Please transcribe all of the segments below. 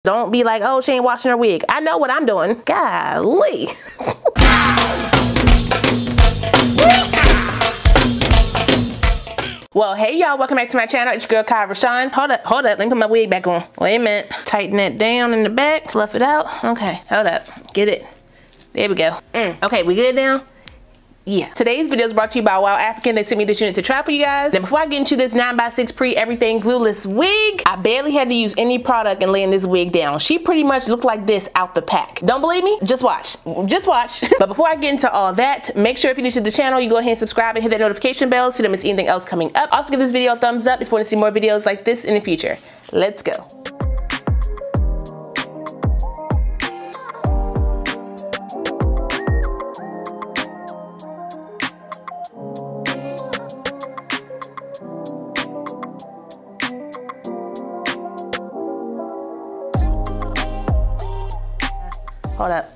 Don't be like, oh, she ain't washing her wig. I know what I'm doing. Golly. Well, hey y'all, welcome back to my channel. It's your girl RaShon. Hold up, let me put my wig back on. Wait a minute. Tighten it down in the back, fluff it out. Okay, hold up, get it. There we go. Okay, we good now? Yeah. Today's video is brought to you by WowAfrican. They sent me this unit to try for you guys. Now, before I get into this 9x6 pre-everything glueless wig, I barely had to use any product in laying this wig down. She pretty much looked like this out the pack. Don't believe me? Just watch. Just watch. But before I get into all that, make sure if you're new to the channel, you go ahead and subscribe and hit that notification bell so you don't miss anything else coming up. Also, give this video a thumbs up if you want to see more videos like this in the future. Let's go. Hold up.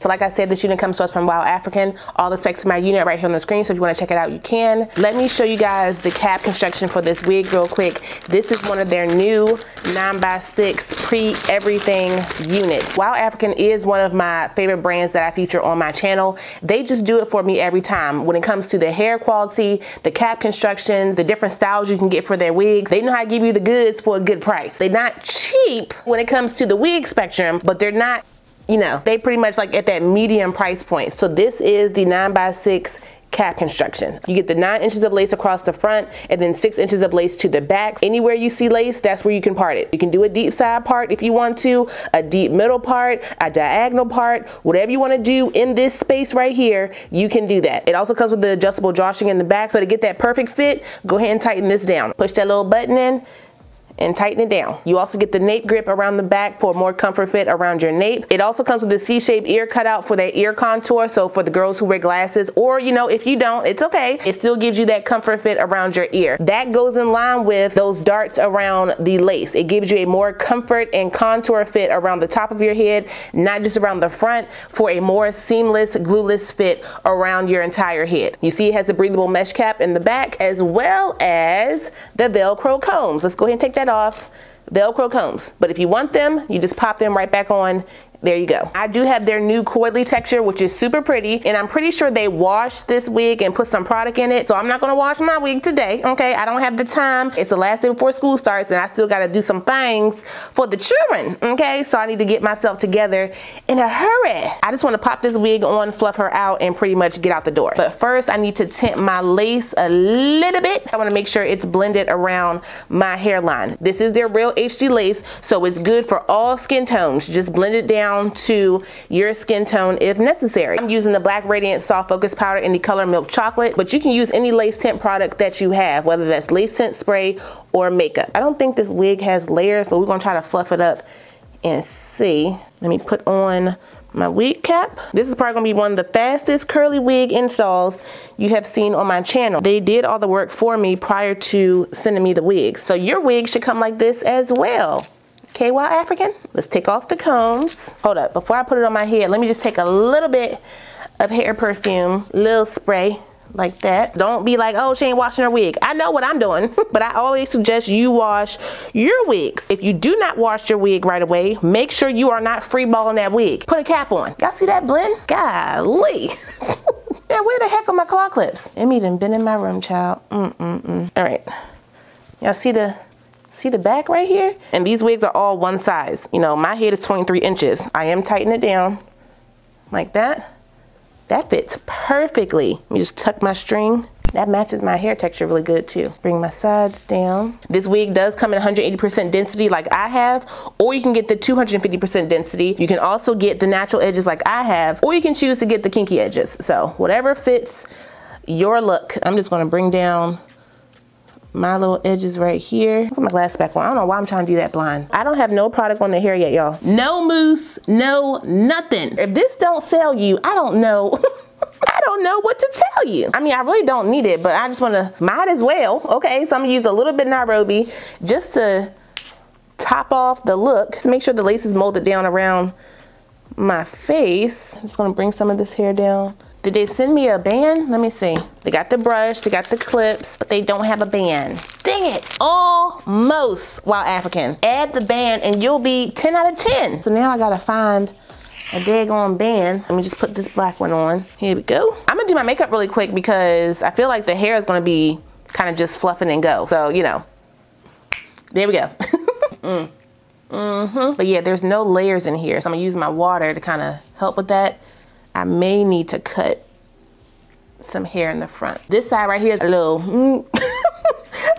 So like I said, this unit comes to us from WowAfrican. All the specs of my unit right here on the screen, so if you want to check it out, you can. Let me show you guys the cap construction for this wig real quick. This is one of their new 9x6 pre-everything units. WowAfrican is one of my favorite brands that I feature on my channel. They just do it for me every time. When it comes to the hair quality, the cap constructions, the different styles you can get for their wigs, they know how to give you the goods for a good price. They're not cheap when it comes to the wig spectrum, but they're not, you know, they pretty much like at that medium price point. So this is the 9x6 cap construction. You get the 9 inches of lace across the front and then 6 inches of lace to the back. Anywhere you see lace, that's where you can part it. You can do a deep side part if you want to, a deep middle part, a diagonal part, whatever you want to do in this space right here, you can do that. It also comes with the adjustable drawstring in the back. So to get that perfect fit, go ahead and tighten this down. Push that little button in and tighten it down. You also get the nape grip around the back for more comfort fit around your nape. It also comes with the C-shaped ear cutout for that ear contour. So for the girls who wear glasses, or you know, if you don't, it's okay. It still gives you that comfort fit around your ear. That goes in line with those darts around the lace. It gives you a more comfort and contour fit around the top of your head, not just around the front, for a more seamless, glueless fit around your entire head. You see it has a breathable mesh cap in the back, as well as the Velcro combs. Let's go ahead and take that off. Velcro combs, but if you want them, you just pop them right back on. There you go. I do have their new Coily texture, which is super pretty, and I'm pretty sure they washed this wig and put some product in it, so I'm not gonna wash my wig today, okay? I don't have the time. It's the last day before school starts, and I still gotta do some things for the children, okay? So I need to get myself together in a hurry. I just wanna pop this wig on, fluff her out, and pretty much get out the door. But first, I need to tint my lace a little bit. I wanna make sure it's blended around my hairline. This is their real HD lace, so it's good for all skin tones. Just blend it down to your skin tone if necessary. I'm using the Black Radiant Soft Focus Powder in the color Milk Chocolate, but you can use any lace tint product that you have, whether that's lace tint spray or makeup. I don't think this wig has layers, but we're gonna try to fluff it up and see. Let me put on my wig cap. This is probably gonna be one of the fastest curly wig installs you have seen on my channel. They did all the work for me prior to sending me the wig. So your wig should come like this as well. Okay, WowAfrican, let's take off the combs. Hold up, before I put it on my head, let me just take a little bit of hair perfume, little spray like that. Don't be like, oh, she ain't washing her wig. I know what I'm doing, but I always suggest you wash your wigs. If you do not wash your wig right away, make sure you are not freeballing that wig. Put a cap on. Y'all see that blend? Golly. Man, where the heck are my claw clips? Emmy done been in my room, child. All right, y'all see the back right here? And these wigs are all one size. You know, my head is 23 inches. I am tightening it down like that. That fits perfectly. Let me just tuck my string. That matches my hair texture really good too. Bring my sides down. This wig does come in 180% density like I have, or you can get the 250% density. You can also get the natural edges like I have, or you can choose to get the kinky edges. So whatever fits your look. I'm just gonna bring down my little edges right here. Put my glasses back on. I don't know why I'm trying to do that blind. I don't have no product on the hair yet, y'all. No mousse, no nothing. If this don't sell you, I don't know. I don't know what to tell you. I mean, I really don't need it, but I just wanna, might as well. Okay, so I'm gonna use a little bit of Nairobi just to top off the look, to make sure the lace is molded down around my face. I'm just gonna bring some of this hair down. Did they send me a band? Let me see. They got the brush, they got the clips, but they don't have a band. Dang Dang it, almost WowAfrican. Add the band and you'll be 10 out of 10. So now I gotta find a daggone band. Let me just put this black one on. Here we go. I'm gonna do my makeup really quick because I feel like the hair is gonna be kind of just fluffing and go. So, you know, there we go. But yeah, there's no layers in here. So I'm gonna use my water to kind of help with that. I may need to cut some hair in the front. This side right here is a little,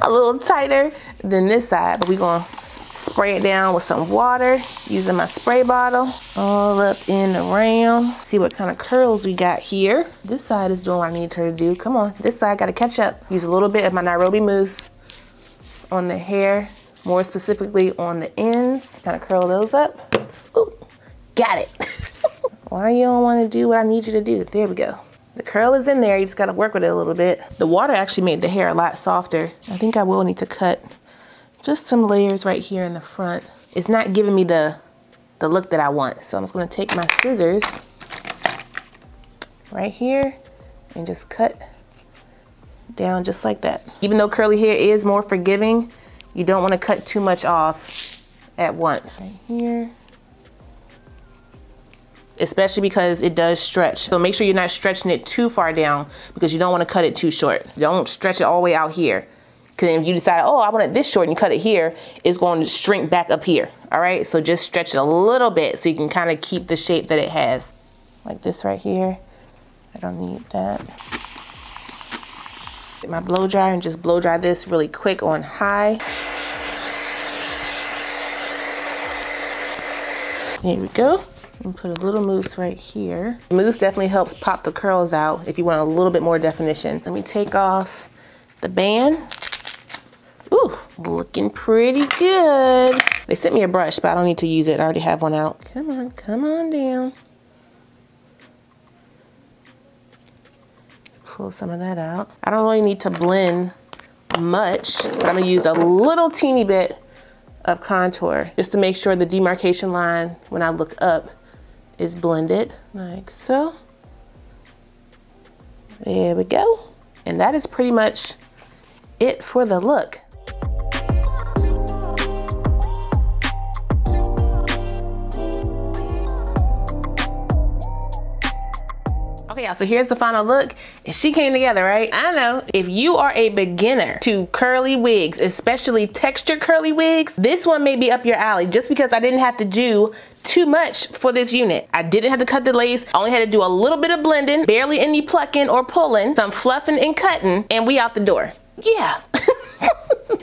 a little tighter than this side, but we're gonna spray it down with some water using my spray bottle all up and around. See what kind of curls we got here. This side is doing what I need her to do. Come on, this side gotta catch up. Use a little bit of my Nairobi mousse on the hair, more specifically on the ends. Kind of curl those up. Ooh, got it. Why you don't want to do what I need you to do? There we go. The curl is in there, you just gotta work with it a little bit. The water actually made the hair a lot softer. I think I will need to cut just some layers right here in the front. It's not giving me the look that I want. So I'm just gonna take my scissors right here and just cut down just like that. Even though curly hair is more forgiving, you don't wanna cut too much off at once. Right here. Especially because it does stretch. So make sure you're not stretching it too far down because you don't wanna cut it too short. Don't stretch it all the way out here. Because if you decide, oh, I want it this short and you cut it here, it's going to shrink back up here, all right? So just stretch it a little bit so you can kind of keep the shape that it has. Like this right here. I don't need that. Get my blow dryer and just blow dry this really quick on high. There we go. And put a little mousse right here. Mousse definitely helps pop the curls out if you want a little bit more definition. Let me take off the band. Ooh, looking pretty good. They sent me a brush, but I don't need to use it. I already have one out. Come on down. Let's pull some of that out. I don't really need to blend much, but I'm gonna use a little teeny bit of contour just to make sure the demarcation line when I look up is blended, like so. There we go. And that is pretty much it for the look. Okay, y'all, so here's the final look. She came together, right? I know. If you are a beginner to curly wigs, especially textured curly wigs, this one may be up your alley just because I didn't have to do too much for this unit. I didn't have to cut the lace. I only had to do a little bit of blending, barely any plucking or pulling, some fluffing and cutting, and we out the door. Yeah.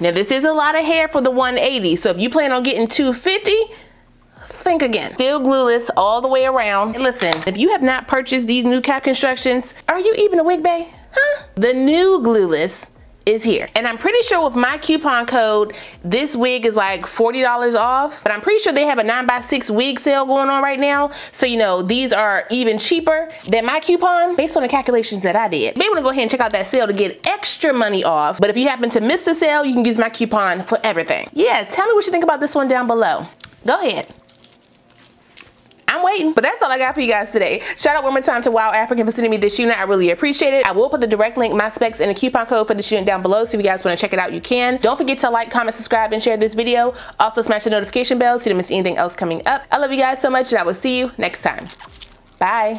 Now this is a lot of hair for the 180, so if you plan on getting 250, think again. Still glueless all the way around. And listen, if you have not purchased these new cap constructions, are you even a wig bae? Huh? The new glueless is here. And I'm pretty sure with my coupon code, this wig is like $40 off, but I'm pretty sure they have a 9x6 wig sale going on right now. So, you know, these are even cheaper than my coupon based on the calculations that I did. You may want to go ahead and check out that sale to get extra money off. But if you happen to miss the sale, you can use my coupon for everything. Yeah, tell me what you think about this one down below. Go ahead. I'm waiting, but that's all I got for you guys today. Shout out one more time to WowAfrican for sending me this unit. I really appreciate it. I will put the direct link, my specs, and the coupon code for this unit down below, so if you guys want to check it out, you can. Don't forget to like, comment, subscribe, and share this video. Also smash the notification bell so you don't miss anything else coming up. I love you guys so much, and I will see you next time. Bye.